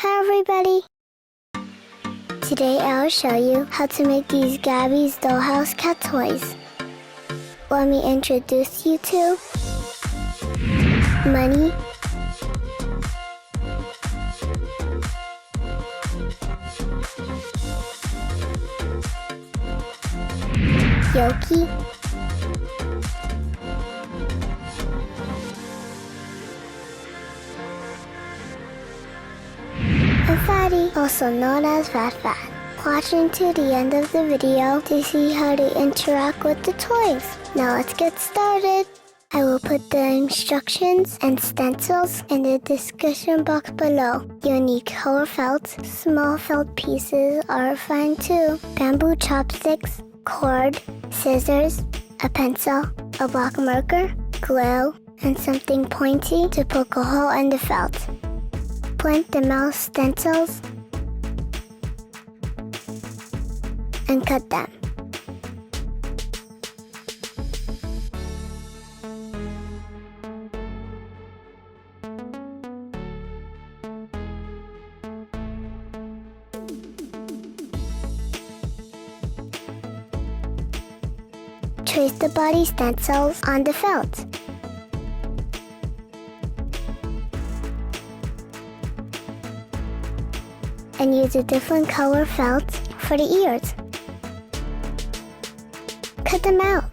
Hi everybody! Today I'll show you how to make these Gabby's Dollhouse cat toys. Let me introduce you to Money, Yoki, and Fatty, also known as Fat Fat. Watch until the end of the video to see how to interact with the toys. Now let's get started. I will put the instructions and stencils in the description box below. You'll need color felt. Small felt pieces are fine too. Bamboo chopsticks, cord, scissors, a pencil, a black marker, glue, and something pointy to poke a hole in the felt. Plant the mouse stencils and cut them. Trace the body stencils on the felt. And use a different color felt for the ears. Cut them out.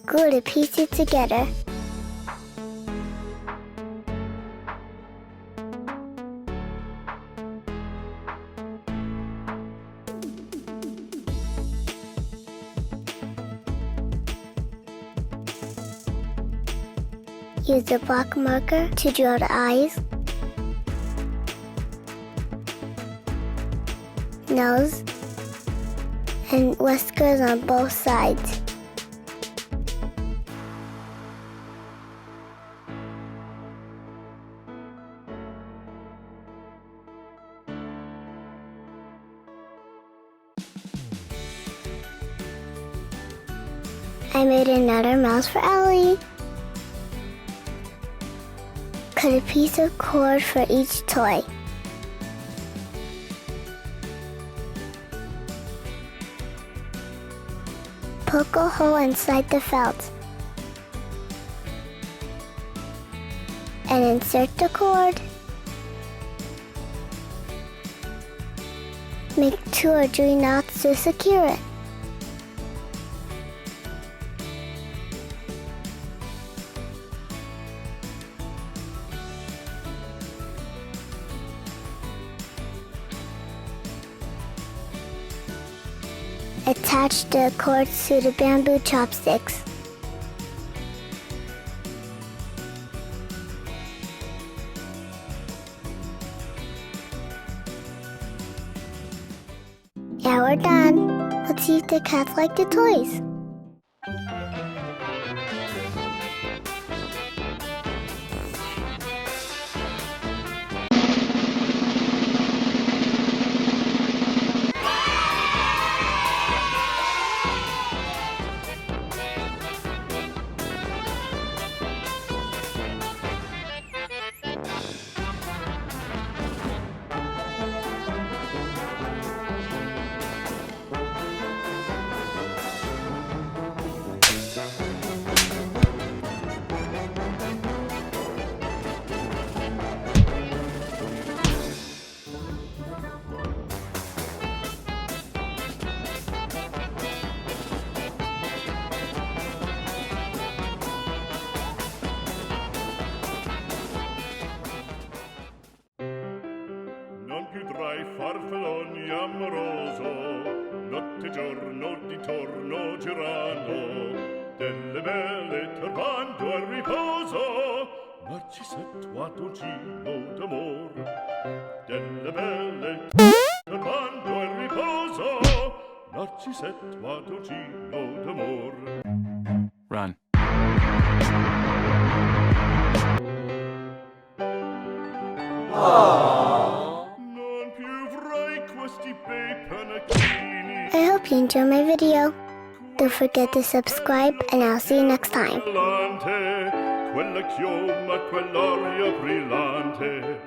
Glue the pieces together. Use the black marker to draw the eyes, nose, and whiskers on both sides. I made another mouse for Ellie. Cut a piece of cord for each toy. Poke a hole inside the felt and insert the cord. Make 2 or 3 knots to secure it. Attach the cords to the bamboo chopsticks. Now we're done. Let's see if the cats like the toys. Farfalloni amoroso, notte giorno di torno girano, delle belle turbando al riposo, Narcisetto a dolcino d'amor. Delle belle turbando al riposo, Narcisetto a dolcino d'amor. Run. Non più avrai questi bei panacchini. I hope you enjoy my video. Don't forget to subscribe and I'll see you next time. Quella chioma, quell'aria brillante,